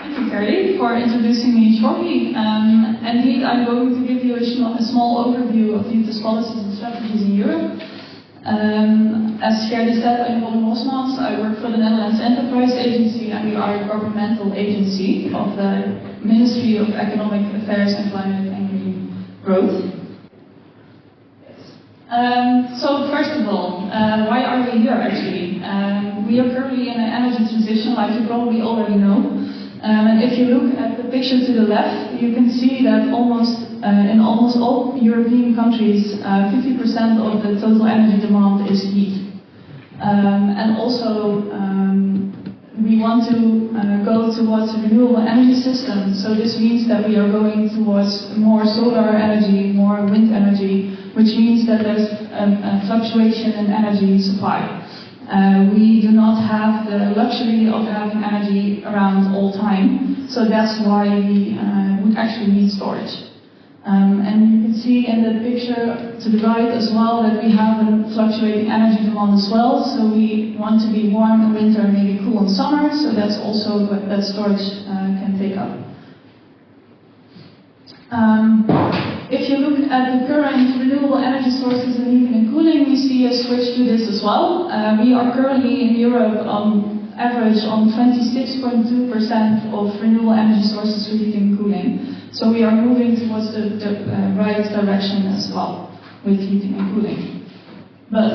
Thank you, Carly, for introducing me shortly. Indeed, I'm going to give you a small overview of UTES policies and strategies in Europe. As Carly said, I'm Horsmans. I work for the Netherlands Enterprise Agency, and we are a governmental agency of the Ministry of Economic Affairs and Climate and Green Growth. So first of all, why are we here actually? We are currently in an energy transition, like you probably already know. And if you look at the picture to the left, you can see that in almost all European countries, 50% of the total energy demand is heat. And also, we want to go towards a renewable energy system. So this means that we are going towards more solar energy, more wind energy, which means that there's a fluctuation in energy supply. We do not have the luxury of having energy around all time, so that's why we would actually need storage. And you can see in the picture to the right as well that we have a fluctuating energy demand as well, so we want to be warm in winter and maybe cool in summer, so that's also what that storage can take up. If you look at the current renewable energy sources in heating and cooling, we see a switch to this as well. We are currently in Europe on average on 26.2% of renewable energy sources for heating and cooling. So we are moving towards the right direction as well with heating and cooling. But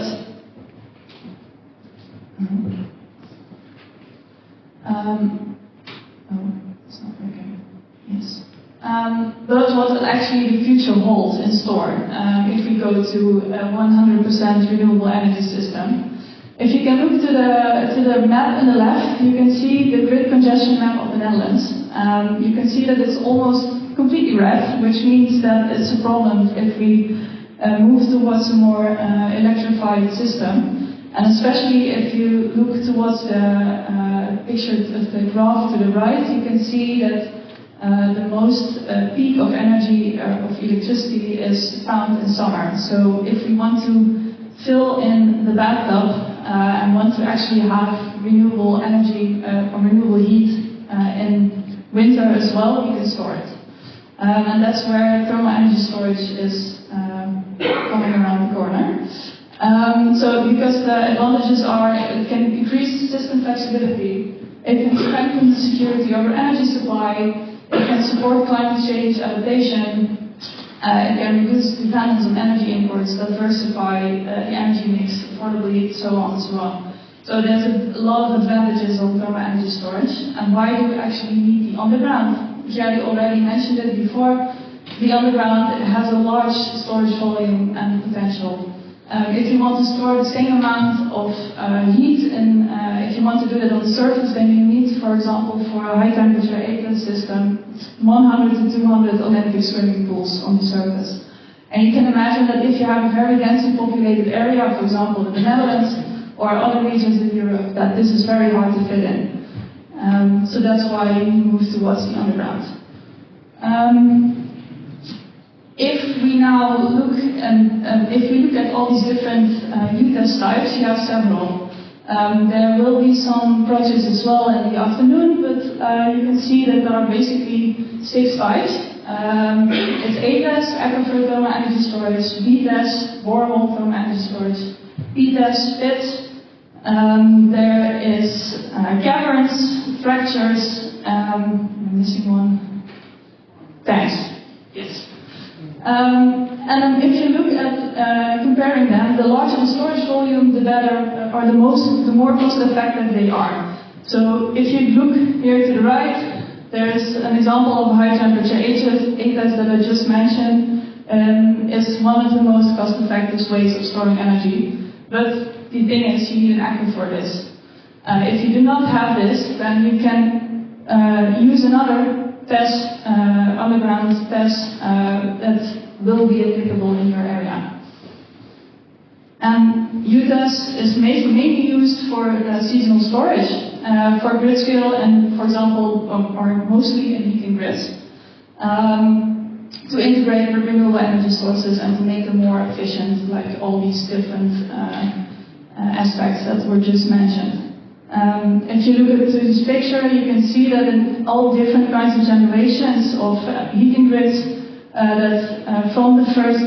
it's not working. Yes. But what actually the future holds in store if we go to a 100% renewable energy system. If you can look to the map on the left, you can see the grid congestion map of the Netherlands. You can see that it's almost completely red, which means that it's a problem if we move towards a more electrified system. And especially if you look towards the picture of the graph to the right, you can see that the most peak of energy of electricity is found in summer. So if we want to fill in the bathtub and want to actually have renewable energy or renewable heat in winter as well, we can store it. And that's where thermal energy storage is coming around the corner. So because the advantages are it can increase system flexibility, it can strengthen the security of our energy supply, it can support climate change adaptation, it can reduce dependence on energy imports, diversify the energy mix affordably, so on and so on. So there's a lot of advantages of thermal energy storage. And why do we actually need the underground? Jerry already mentioned it before. The underground has a large storage volume and potential. If you want to store the same amount of heat, and if you want to do that on the surface, then you need, for example, for a high temperature ATES system, 100 to 200 Olympic swimming pools on the surface. And you can imagine that if you have a very densely populated area, for example, in the Netherlands or other regions in Europe, that this is very hard to fit in. So that's why we move towards the underground. If we now look at all these different UTES types, you have several. There will be some projects as well in the afternoon, but you can see that there are basically 6 types. It's ATES, aquifer thermal energy storage, BTES, borehole thermal energy storage, PTES, pits. There is caverns, fractures, I'm missing one, tanks. Yes. And then if you look at comparing them, the larger the storage volume, the better, or the more cost-effective they are. So if you look here to the right, there's an example of a high-temperature ATES that I just mentioned. Is one of the most cost-effective ways of storing energy. But the thing is, you need an aquifer for this. If you do not have this, then you can use another test, underground test that will be applicable in your area. And UTES is mainly used for seasonal storage, for grid scale and, for example, or mostly in heating grids, to integrate renewable energy sources and to make them more efficient, like all these different aspects that were just mentioned. If you look at this picture, you can see that in all different kinds of generations of heating grids, that from the first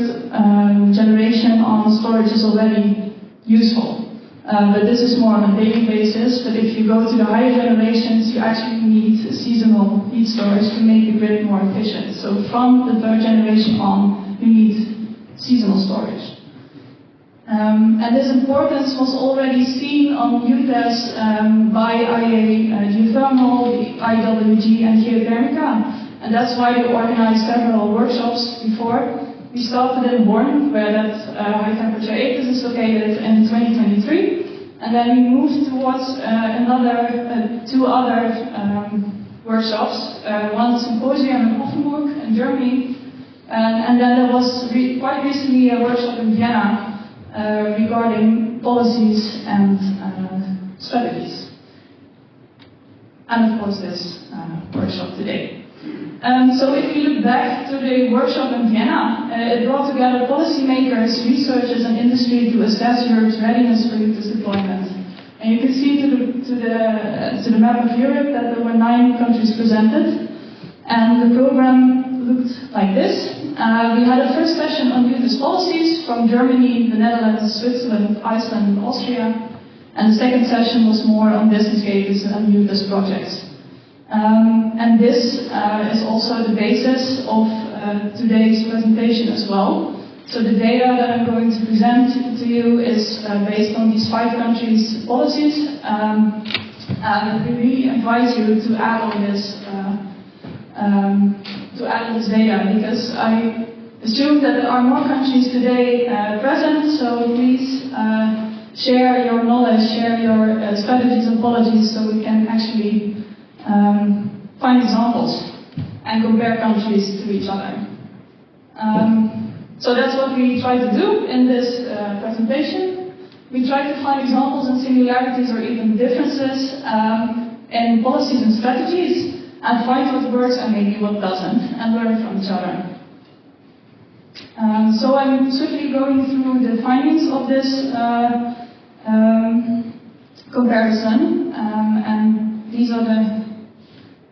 generation on, storage is already useful. But this is more on a daily basis, but if you go to the higher generations, you actually need seasonal heat storage to make the grid more efficient. So from the third generation on, you need seasonal storage. And this importance was already seen on UTES by IEA Geothermal, IWG and Geothermica. And that's why we organized several workshops before. We started in Born, where that high temperature UTES is located, in 2023. And then we moved towards two other workshops. One Symposium in Offenburg in Germany. And then there was quite recently a workshop in Vienna regarding policies and strategies. And of course this workshop today. So if you look back to the workshop in Vienna, it brought together policymakers, researchers and industry to assess Europe's readiness for UTES deployment. And you can see to the map of Europe that there were 9 countries presented. And the program looked like this. We had a first session on UTES policies from Germany, the Netherlands, Switzerland, Iceland and Austria. And the second session was more on business cases and UTES projects. And this is also the basis of today's presentation as well. So the data that I'm going to present to you is based on these 5 countries' policies. And we really invite you to add on this data, because I assume that there are more countries today present, so please share your knowledge, share your strategies and policies so we can actually find examples and compare countries to each other. So that's what we try to do in this presentation. We try to find examples and similarities or even differences in policies and strategies, and find what works and maybe what doesn't, and learn from each other. So I'm swiftly going through the findings of this comparison, and these are the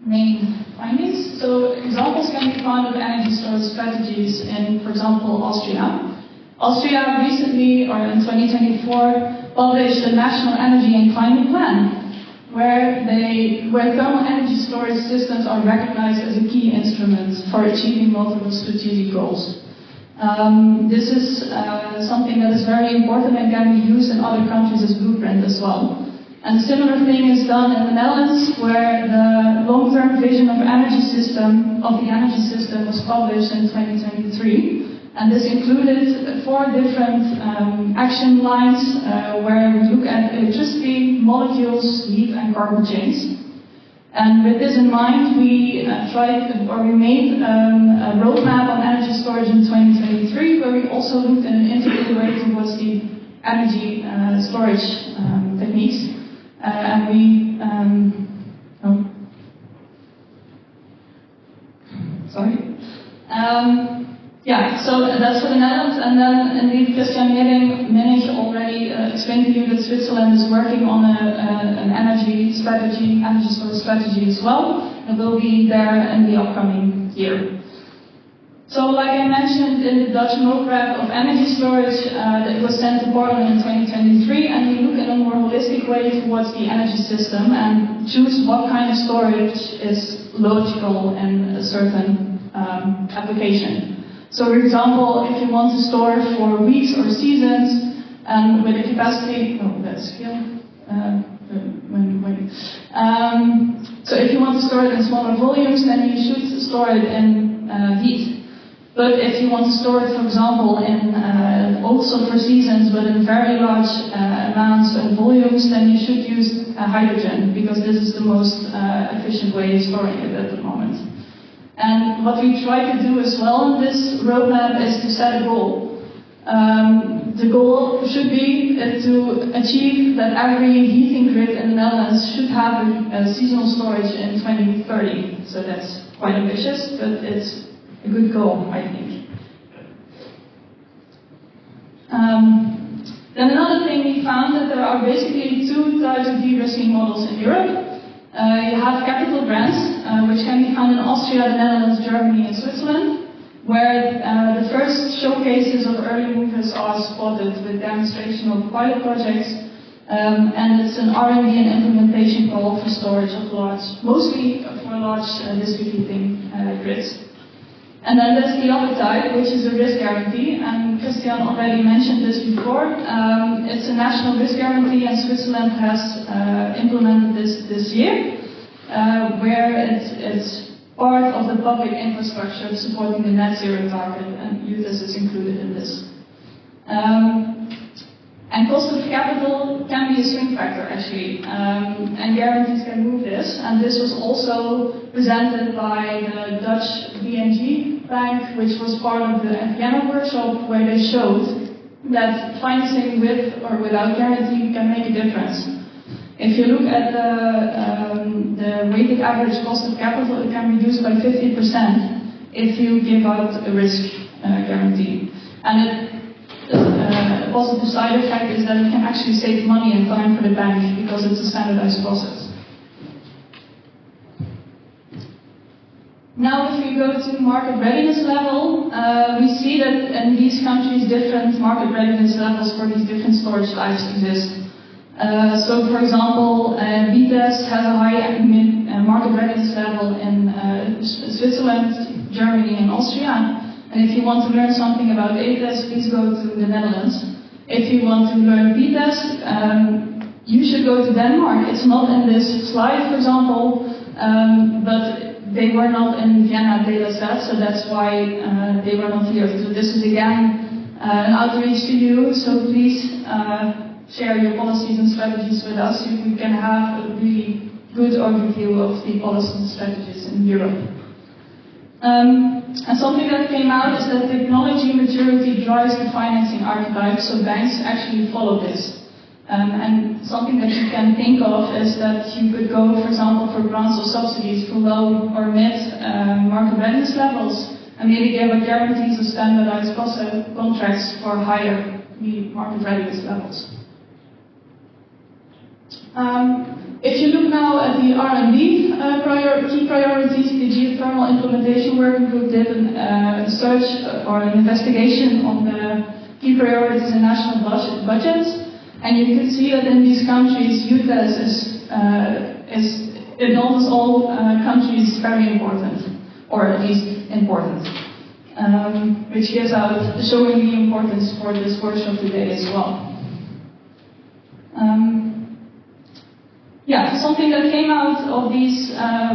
main findings. So examples can be found of energy storage strategies in, for example, Austria. Austria recently, or in 2024, published the National Energy and Climate Plan, where thermal energy storage systems are recognized as a key instrument for achieving multiple strategic goals. This is something that is very important and can be used in other countries as blueprint as well. And a similar thing is done in the Netherlands, where the long-term vision of the energy system was published in 2023. And this included 4 different action lines where we look at electricity, molecules, heat and carbon chains. And with this in mind, we made a roadmap on energy storage in 2023, where we also looked in an integrated way towards the energy storage techniques. So that's for the Netherlands, and then indeed Christian Minich already explained to you that Switzerland is working on an energy storage strategy as well. It will be there in the upcoming year. So like I mentioned in the Dutch roadmap of energy storage, that was sent to Parliament in 2023, and we look in a more holistic way towards the energy system and choose what kind of storage is logical in a certain application. So for example, if you want to store for weeks or seasons, and with a capacity, so if you want to store it in smaller volumes, then you should store it in heat. But if you want to store it, for example, in also for seasons, but in very large amounts and volumes, then you should use hydrogen, because this is the most efficient way of storing it at the moment. And what we try to do as well in this roadmap is to set a goal. The goal should be to achieve that every heating grid in the Netherlands should have a seasonal storage in 2030. So that's quite ambitious, but it's a good goal, I think. Then another thing we found that there are basically two types of de-risking models in Europe. You have capital grants, which can be found in Austria, the Netherlands, Germany, and Switzerland, where the first showcases of early movers are spotted with demonstration of pilot projects, and it's an R&D and implementation call for storage of mostly for large district heating grids. And then there's the other type, which is a risk guarantee, and Christian already mentioned this before. It's a national risk guarantee, and Switzerland has implemented this year, where it's part of the public infrastructure supporting the net zero target, and UTES is included in this. And cost of capital can be a swing factor, actually, and guarantees can move this. And this was also presented by the Dutch VNG Bank, which was part of the Vienna workshop, where they showed that financing with or without guarantee can make a difference. If you look at the weighted average cost of capital, it can reduce by 50% if you give out a risk guarantee. And a positive side effect is that it can actually save money and time for the bank because it's a standardized process. Now if we go to market readiness level, we see that in these countries different market readiness levels for these different storage types exist. So for example, UTES has a high market readiness level in Switzerland, Germany and Austria. And if you want to learn something about UTES, please go to the Netherlands. If you want to learn UTES, you should go to Denmark. It's not in this slide, for example, but they were not in Vienna data set, so that's why they were not here. So this is again an outreach to you, so please share your policies and strategies with us so we can have a really good overview of the policies and strategies in Europe. And something that came out is that technology maturity drives the financing archetype, so banks actually follow this. And something that you can think of is that you could go, for example, for grants or subsidies for low or mid market readiness levels, and maybe give a guarantees of standardized contracts for higher market readiness levels. If you look now at the R&D key priorities, the geothermal implementation working group did a search or an investigation on the key priorities in national budgets, and you can see that in these countries, UTES is in almost all countries very important, or at least important, which gives out showing the importance for this workshop today as well. Yeah, something that came out of these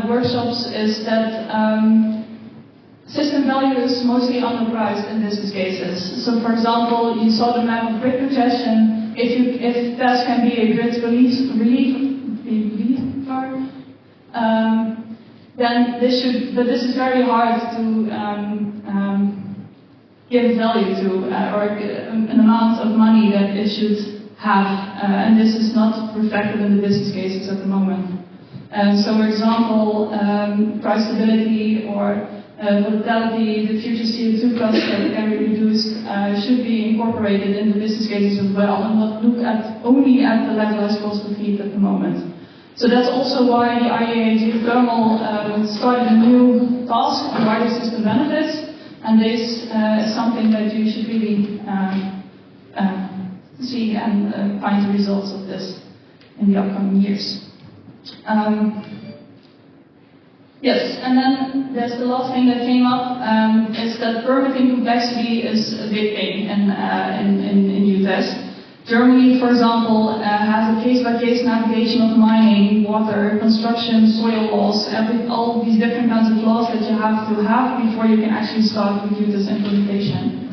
workshops is that system value is mostly underpriced in business cases. So, for example, you saw the map of grid congestion. If that can be a grid relief part, then this should. But this is very hard to give value to, or an amount of money that it should have, and this is not reflected in the business cases at the moment. So, for example, price stability or volatility, the future CO2 costs that can be reduced should be incorporated in the business cases as well, and not look only at the levelized cost of heat at the moment. So that's also why the IEA Geothermal started a new task on wider system benefits, and this is something that you should really see and find the results of this in the upcoming years. Yes, and then there's the last thing that came up, is that permitting complexity is a big thing in UTES. Germany, for example, has a case-by-case navigation of mining, water, construction, soil laws, all these different kinds of laws that you have to have before you can actually start with UTES implementation.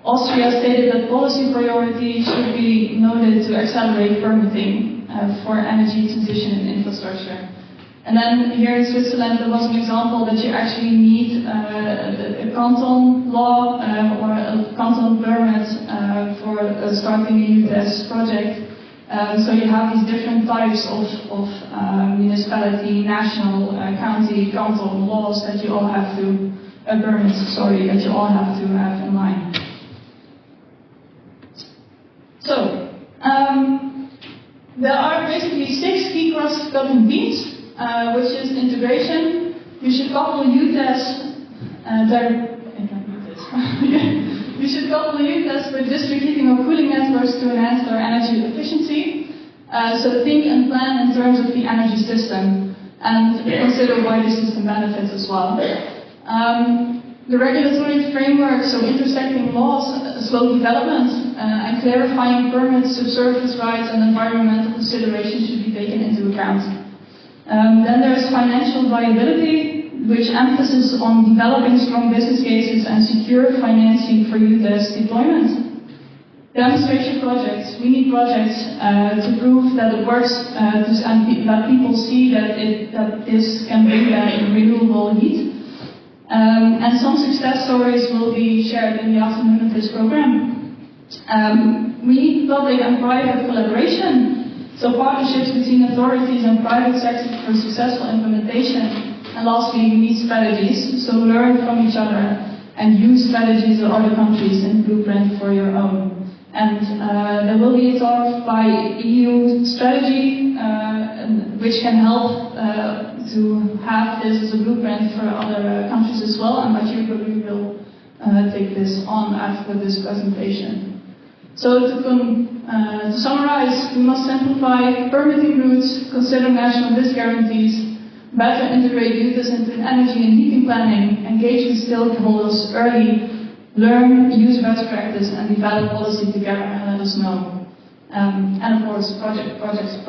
Austria stated that policy priority should be noted to accelerate permitting for energy transition and infrastructure. And then here in Switzerland, there was an example that you actually need a canton law or a canton permit for starting a UTES project. So you have these different types of municipality, national, county, canton laws that you all have to, that you all have to have in line. There are basically 6 key cross-cutting themes, which is integration. You should couple UTES You should couple UTES with district heating or cooling networks to enhance their energy efficiency. So think and plan in terms of the energy system and consider wider system benefits as well. The regulatory framework, so intersecting laws, slow development, and clarifying permits, subsurface rights, and environmental considerations should be taken into account. Then there's financial viability, which emphasis on developing strong business cases and secure financing for UTES deployment. Demonstration projects. We need projects to prove that it works and that people see that this can bring them renewable heat. And some success stories will be shared in the afternoon of this program. We need public and private collaboration, so partnerships between authorities and private sector for successful implementation. And lastly, we need strategies, so learn from each other and use strategies of other countries in blueprint for your own. And there will be a talk by EU strategy, which can help to have this as a blueprint for other countries as well, and Mathieu probably will take this on after this presentation. So to summarize, we must simplify permitting routes, consider national risk guarantees, better integrate UTES into energy and heating planning, engage with stakeholders early, learn, use best practice, and develop policy together and let us know. And of course, projects.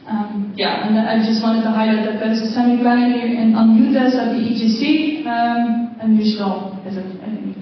And I just wanted to highlight that there's a semi-planning here on UTES at the EGC, and you should all visit, I think.